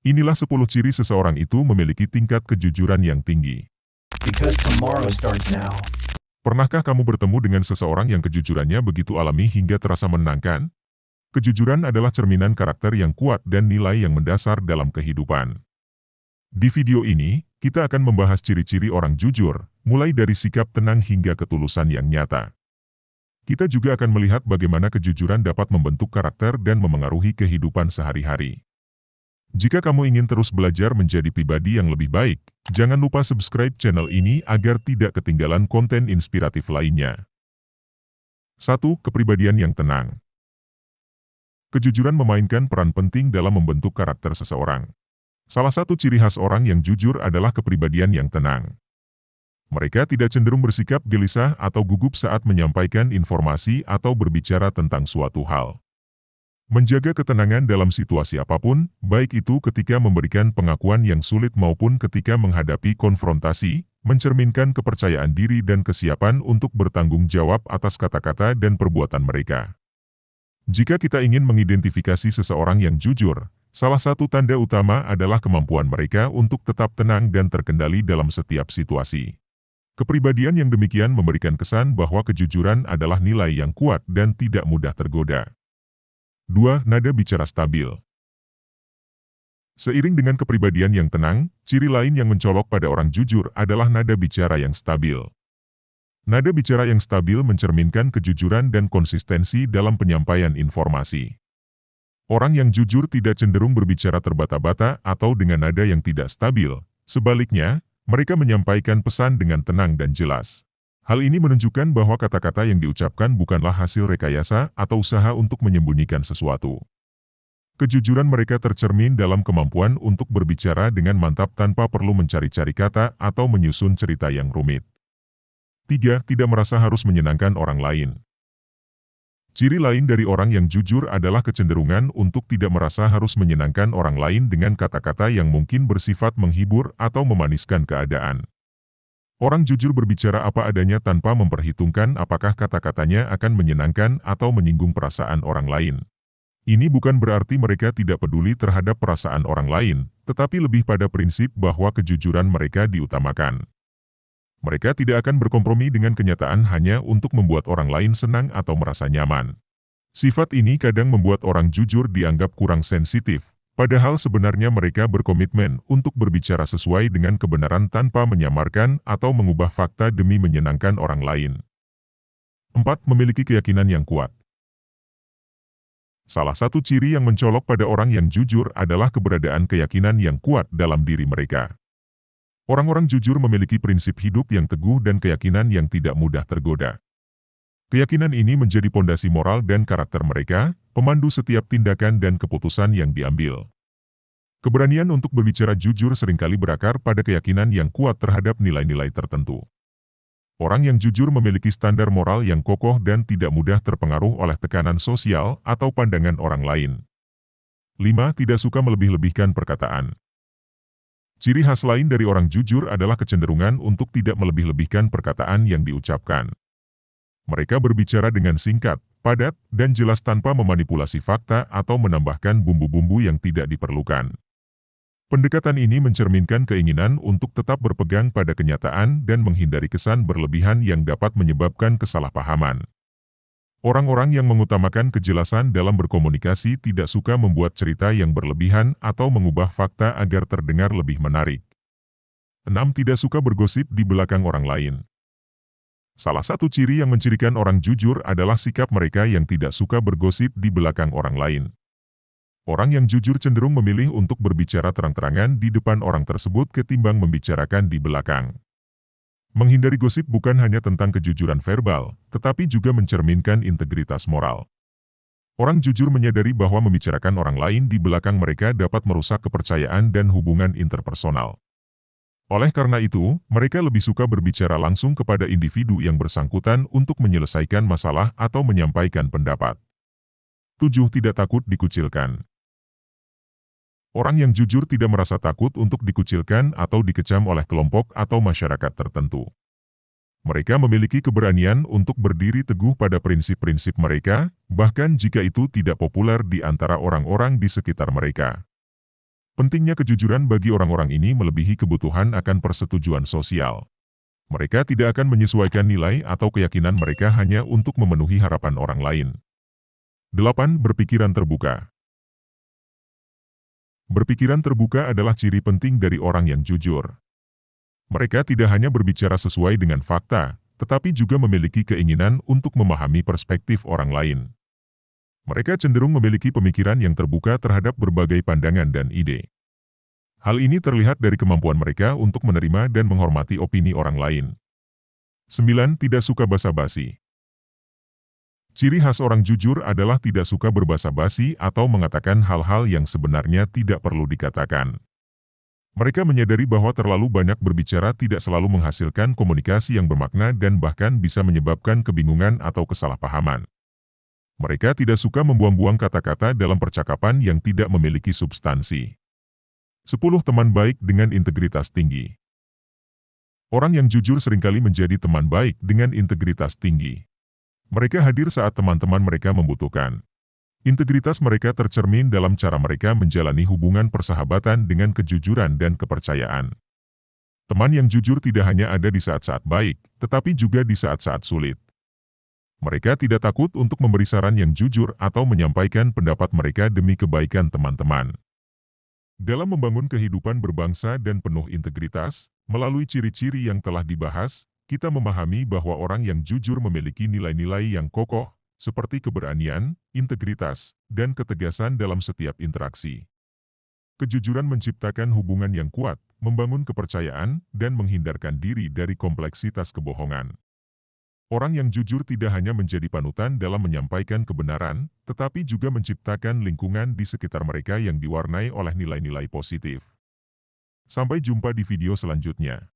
Inilah 10 ciri seseorang itu memiliki tingkat kejujuran yang tinggi. Because tomorrow starts now. Pernahkah kamu bertemu dengan seseorang yang kejujurannya begitu alami hingga terasa menenangkan? Kejujuran adalah cerminan karakter yang kuat dan nilai yang mendasar dalam kehidupan. Di video ini, kita akan membahas ciri-ciri orang jujur, mulai dari sikap tenang hingga ketulusan yang nyata. Kita juga akan melihat bagaimana kejujuran dapat membentuk karakter dan memengaruhi kehidupan sehari-hari. Jika kamu ingin terus belajar menjadi pribadi yang lebih baik, jangan lupa subscribe channel ini agar tidak ketinggalan konten inspiratif lainnya. 1. Kepribadian yang tenang. Kejujuran memainkan peran penting dalam membentuk karakter seseorang. Salah satu ciri khas orang yang jujur adalah kepribadian yang tenang. Mereka tidak cenderung bersikap gelisah atau gugup saat menyampaikan informasi atau berbicara tentang suatu hal. Menjaga ketenangan dalam situasi apapun, baik itu ketika memberikan pengakuan yang sulit maupun ketika menghadapi konfrontasi, mencerminkan kepercayaan diri dan kesiapan untuk bertanggung jawab atas kata-kata dan perbuatan mereka. Jika kita ingin mengidentifikasi seseorang yang jujur, salah satu tanda utama adalah kemampuan mereka untuk tetap tenang dan terkendali dalam setiap situasi. Kepribadian yang demikian memberikan kesan bahwa kejujuran adalah nilai yang kuat dan tidak mudah tergoda. 2. Nada bicara stabil. Seiring dengan kepribadian yang tenang, ciri lain yang mencolok pada orang jujur adalah nada bicara yang stabil. Nada bicara yang stabil mencerminkan kejujuran dan konsistensi dalam penyampaian informasi. Orang yang jujur tidak cenderung berbicara terbata-bata atau dengan nada yang tidak stabil. Sebaliknya, mereka menyampaikan pesan dengan tenang dan jelas. Hal ini menunjukkan bahwa kata-kata yang diucapkan bukanlah hasil rekayasa atau usaha untuk menyembunyikan sesuatu. Kejujuran mereka tercermin dalam kemampuan untuk berbicara dengan mantap tanpa perlu mencari-cari kata atau menyusun cerita yang rumit. 3. Tidak merasa harus menyenangkan orang lain. Ciri lain dari orang yang jujur adalah kecenderungan untuk tidak merasa harus menyenangkan orang lain dengan kata-kata yang mungkin bersifat menghibur atau memaniskan keadaan. Orang jujur berbicara apa adanya tanpa memperhitungkan apakah kata-katanya akan menyenangkan atau menyinggung perasaan orang lain. Ini bukan berarti mereka tidak peduli terhadap perasaan orang lain, tetapi lebih pada prinsip bahwa kejujuran mereka diutamakan. Mereka tidak akan berkompromi dengan kenyataan hanya untuk membuat orang lain senang atau merasa nyaman. Sifat ini kadang membuat orang jujur dianggap kurang sensitif. Padahal sebenarnya mereka berkomitmen untuk berbicara sesuai dengan kebenaran tanpa menyamarkan atau mengubah fakta demi menyenangkan orang lain. 4. Memiliki keyakinan yang kuat. Salah satu ciri yang mencolok pada orang yang jujur adalah keberadaan keyakinan yang kuat dalam diri mereka. Orang-orang jujur memiliki prinsip hidup yang teguh dan keyakinan yang tidak mudah tergoda. Keyakinan ini menjadi pondasi moral dan karakter mereka, pemandu setiap tindakan dan keputusan yang diambil. Keberanian untuk berbicara jujur seringkali berakar pada keyakinan yang kuat terhadap nilai-nilai tertentu. Orang yang jujur memiliki standar moral yang kokoh dan tidak mudah terpengaruh oleh tekanan sosial atau pandangan orang lain. 5. Tidak suka melebih-lebihkan perkataan. Ciri khas lain dari orang jujur adalah kecenderungan untuk tidak melebih-lebihkan perkataan yang diucapkan. Mereka berbicara dengan singkat, padat, dan jelas tanpa memanipulasi fakta atau menambahkan bumbu-bumbu yang tidak diperlukan. Pendekatan ini mencerminkan keinginan untuk tetap berpegang pada kenyataan dan menghindari kesan berlebihan yang dapat menyebabkan kesalahpahaman. Orang-orang yang mengutamakan kejelasan dalam berkomunikasi tidak suka membuat cerita yang berlebihan atau mengubah fakta agar terdengar lebih menarik. 6. Tidak suka bergosip di belakang orang lain. Salah satu ciri yang mencirikan orang jujur adalah sikap mereka yang tidak suka bergosip di belakang orang lain. Orang yang jujur cenderung memilih untuk berbicara terang-terangan di depan orang tersebut ketimbang membicarakan di belakang. Menghindari gosip bukan hanya tentang kejujuran verbal, tetapi juga mencerminkan integritas moral. Orang jujur menyadari bahwa membicarakan orang lain di belakang mereka dapat merusak kepercayaan dan hubungan interpersonal. Oleh karena itu, mereka lebih suka berbicara langsung kepada individu yang bersangkutan untuk menyelesaikan masalah atau menyampaikan pendapat. 7. Tidak takut dikucilkan. Orang yang jujur tidak merasa takut untuk dikucilkan atau dikecam oleh kelompok atau masyarakat tertentu. Mereka memiliki keberanian untuk berdiri teguh pada prinsip-prinsip mereka, bahkan jika itu tidak populer di antara orang-orang di sekitar mereka. Pentingnya kejujuran bagi orang-orang ini melebihi kebutuhan akan persetujuan sosial. Mereka tidak akan menyesuaikan nilai atau keyakinan mereka hanya untuk memenuhi harapan orang lain. 8. Berpikiran terbuka. Berpikiran terbuka adalah ciri penting dari orang yang jujur. Mereka tidak hanya berbicara sesuai dengan fakta, tetapi juga memiliki keinginan untuk memahami perspektif orang lain. Mereka cenderung memiliki pemikiran yang terbuka terhadap berbagai pandangan dan ide. Hal ini terlihat dari kemampuan mereka untuk menerima dan menghormati opini orang lain. 9. Tidak suka basa-basi. Ciri khas orang jujur adalah tidak suka berbasa-basi atau mengatakan hal-hal yang sebenarnya tidak perlu dikatakan. Mereka menyadari bahwa terlalu banyak berbicara tidak selalu menghasilkan komunikasi yang bermakna dan bahkan bisa menyebabkan kebingungan atau kesalahpahaman. Mereka tidak suka membuang-buang kata-kata dalam percakapan yang tidak memiliki substansi. 10. Teman baik dengan integritas tinggi. Orang yang jujur seringkali menjadi teman baik dengan integritas tinggi. Mereka hadir saat teman-teman mereka membutuhkan. Integritas mereka tercermin dalam cara mereka menjalani hubungan persahabatan dengan kejujuran dan kepercayaan. Teman yang jujur tidak hanya ada di saat-saat baik, tetapi juga di saat-saat sulit. Mereka tidak takut untuk memberi saran yang jujur atau menyampaikan pendapat mereka demi kebaikan teman-teman. Dalam membangun kehidupan berbangsa dan penuh integritas, melalui ciri-ciri yang telah dibahas, kita memahami bahwa orang yang jujur memiliki nilai-nilai yang kokoh, seperti keberanian, integritas, dan ketegasan dalam setiap interaksi. Kejujuran menciptakan hubungan yang kuat, membangun kepercayaan, dan menghindarkan diri dari kompleksitas kebohongan. Orang yang jujur tidak hanya menjadi panutan dalam menyampaikan kebenaran, tetapi juga menciptakan lingkungan di sekitar mereka yang diwarnai oleh nilai-nilai positif. Sampai jumpa di video selanjutnya.